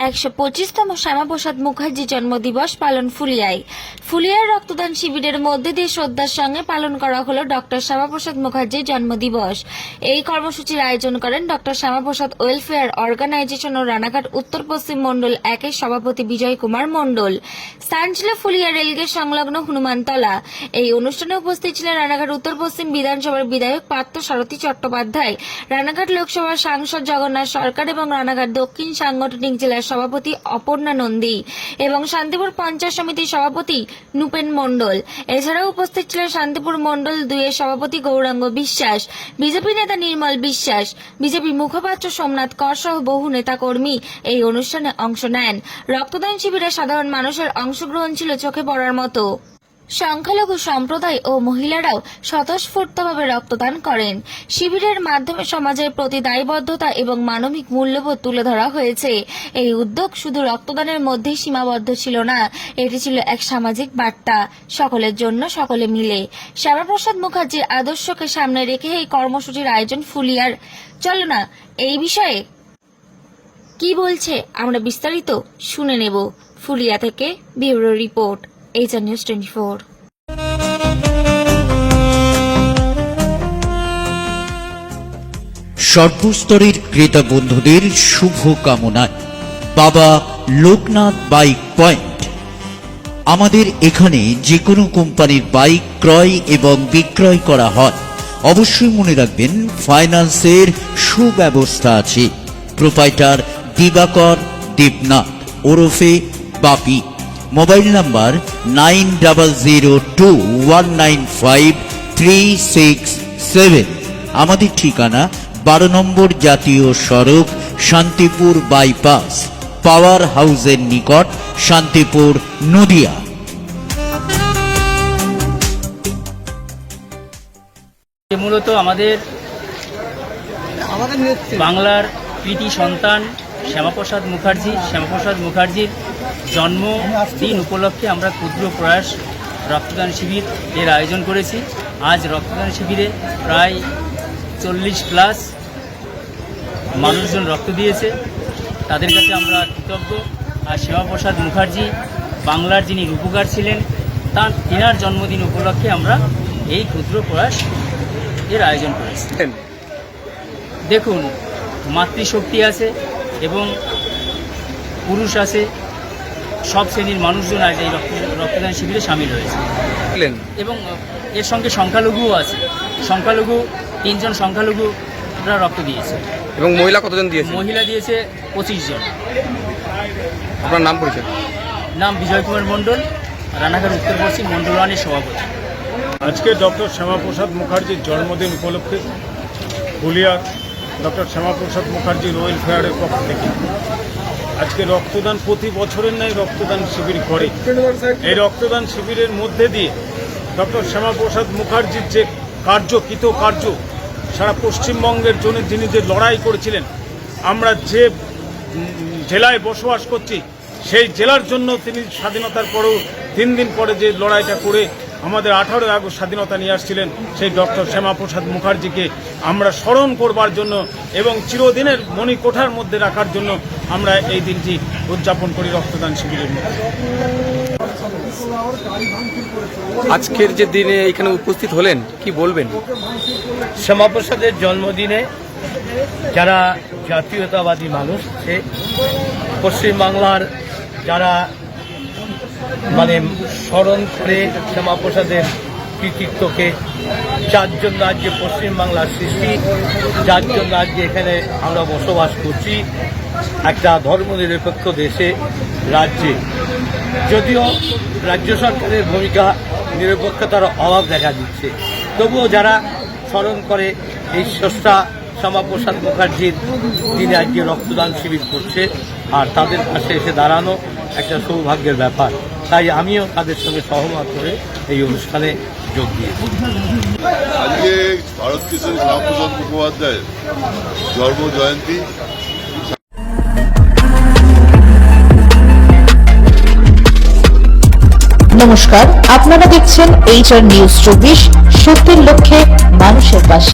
125তম শ্যামাপ্রসাদ মুখার্জি জন্মদিবস পালন ফুলিয়ায়। ফুলিয়ার রক্তদান শিবিরের মধ্যে দিয়ে শ্রদ্ধার সঙ্গে পালন করা হলো ডক্টর শ্যামাপ্রসাদ মুখার্জির জন্মদিবস। এই কর্মসূচির আয়োজন করেন ডক্টর শ্যামাপ্রসাদ ওয়েলফেয়ার অর্গানাইজেশন ও রানাঘাট উত্তর পশ্চিম মণ্ডল 1-এর সভাপতি বিজয় কুমার মণ্ডল। স্থান ছিল ফুলিয়া রেলগেট সংলগ্ন হনুমানতলা। এই অনুষ্ঠানে উপস্থিত ছিলেন রানাঘাট উত্তর পশ্চিম বিধানসভার বিধায়ক পার্থ সারথী চট্টোপাধ্যায়, রানাঘাট লোকসভার সাংসদ জগন্নাথ সরকার এবং রানাঘাট দক্ষিণ সাংগঠনিক জেলার সভাপতি অপর্ণা নন্দী এবং শান্তিপুর পঞ্চায়েত সমিতির সভাপতি নূপেন মণ্ডল। এছাড়াও উপস্থিত ছিলেন শান্তিপুর মণ্ডল 2-এর সভাপতি গৌরাঙ্গ বিশ্বাস, বিজেপি নেতা নির্মল বিশ্বাস, বিজেপি মুখপাত্র সোমনাথ কর সহ বহু নেতাকর্মী এই অনুষ্ঠানে অংশ নেন। রক্তদান শিবিরে সাধারণ মানুষের অংশগ্রহণ ছিল চোখে পড়ার মতো। সংখ্যালঘু সম্প্রদায় ও মহিলারাও স্বতঃস্ফূর্তভাবে রক্তদান করেন। শিবিরের মাধ্যমে সমাজের প্রতি দায়বদ্ধতা এবং মানবিক মূল্যবোধ তুলে ধরা হয়েছে। এই উদ্যোগ শুধু রক্তদানের মধ্যেই সীমাবদ্ধ ছিল না, এটি ছিল এক সামাজিক বার্তা, সকলের জন্য সকলে মিলে। শ্যামাপ্রসাদ মুখার্জির আদর্শকে সামনে রেখে এই কর্মসূচির আয়োজন ফুলিয়ার। চলো না এই বিষয়ে কি বলছে আমরা বিস্তারিত শুনে নেব। ফুলিয়া থেকে ব্যুরো রিপোর্ট, এইচআর নিউজ 24। সর্বস্তরের ক্রেতা বন্ধুদের শুভ কামনায় বাবা লোকনাথ বাইক পয়েন্ট। আমাদের এখানে যে কোনো কোম্পানির বাইক ক্রয় এবং বিক্রয় করা হয়। অবশ্যই মনে রাখবেন ফাইন্যান্সের সুব্যবস্থা আছে। প্রোপাইটার দিবাকর দেবনাথ ওরফে বাপি। Mobile number 9002195367। আমাদের ঠিকানা 12 নম্বর জাতীয় সড়ক, শান্তিপুর বাইপাস, পাওয়ার হাউসের নিকট, শান্তিপুর, নদিয়া। মূলত আমাদের বাংলার কৃতি সন্তান শ্যামাপ্রসাদ মুখার্জির জন্মদিন উপলক্ষে আমরা ক্ষুদ্র প্রয়াস রক্তদান শিবির এর আয়োজন করেছি। আজ রক্তদান শিবিরে প্রায় 40+ মানুষজন রক্ত দিয়েছে, তাদের কাছে আমরা কৃতজ্ঞ। আর শ্যামাপ্রসাদ মুখার্জি বাংলার যিনি রূপকার ছিলেন, তিনার জন্মদিন উপলক্ষে আমরা এই ক্ষুদ্র প্রয়াস এর আয়োজন করেছি। দেখুন, মাতৃশক্তি আছে এবং পুরুষ আছে, সব শ্রেণীর মানুষজন আজ এই রক্তদান শিবিরে সামিল হয়েছে এবং এর সঙ্গে সংখ্যালঘুও আছে। 3 জন সংখ্যালঘুরা রক্ত দিয়েছে। এবং মহিলা কতজন দিয়েছে? মহিলা দিয়েছে 25 জন। আপনার নাম পরিচয়? নাম বিজয় কুমার মণ্ডল, রানাঘাট উত্তর পশ্চিম মণ্ডল 1-এর সভাপতি। আজকে ডক্টর শ্যামাপ্রসাদ মুখার্জির জন্মদিন উপলক্ষে ফুলিয়ার ডক্টর শ্যামাপ্রসাদ মুখার্জির ওয়েলফেয়ারের পক্ষ থেকে আজকে রক্তদান প্রতি বছরের ন্যায় রক্তদান শিবির করে। এই রক্তদান শিবিরের মধ্যে দিয়ে ডক্টর শ্যামাপ্রসাদ মুখার্জির যে কৃতকার্য সারা পশ্চিমবঙ্গের জন্য যিনি যে লড়াই করেছিলেন, আমরা যে জেলায় বসবাস করছি সেই জেলার জন্য তিনি স্বাধীনতার পরেও 3 দিন পরে যে লড়াইটা করে আমাদের 18 আগস্ট স্বাধীনতা নিয়ে আসছিলেন, সেই ডক্টর শ্যামাপ্রসাদ মুখার্জিকে আমরা স্মরণ করবার জন্য এবং চিরদিনের মণিকোঠার মধ্যে রাখার জন্য আমরা এই দিনটি উদযাপন করি রক্তদান শিবিরের মধ্যে। আজকের যে দিনে এখানে উপস্থিত হলেন, কি বলবেন? শ্যামাপ্রসাদের জন্মদিনে যারা জাতীয়তাবাদী মানুষ, সে পশ্চিমবাংলার যারা স্মরণ করে শ্যামাপ্রসাদের কৃতিত্বকে, যার জন্য আজকে পশ্চিমবাংলার সৃষ্টি, যার জন্য আজকে এখানে আমরা বসবাস করছি একটা ধর্মনিরপেক্ষ দেশে, রাজ্যে। যদিও রাজ্য সরকারের ভূমিকা নিরপেক্ষতার অভাব দেখা দিচ্ছে, তবুও যারা স্মরণ করে এই স্রষ্টা শ্যামাপ্রসাদ মুখার্জির তিনি আজকে রক্তদান শিবির করছে, আর তাদের পাশে এসে দাঁড়ানো একটা সৌভাগ্যের ব্যাপার। তাই আমিও তাদের সঙ্গে সহমত করে এই অনুষ্ঠানে যোগ দিয়েছি। আজকে ভারতকেশরী শ্যামাপ্রসাদ মুখোপাধ্যায়ের জন্ম জয়ন্তী। নমস্কার, আপনারা দেখছেন এইচআর নিউজ 24, সত্যের লক্ষ্যে মানুষের পাশে।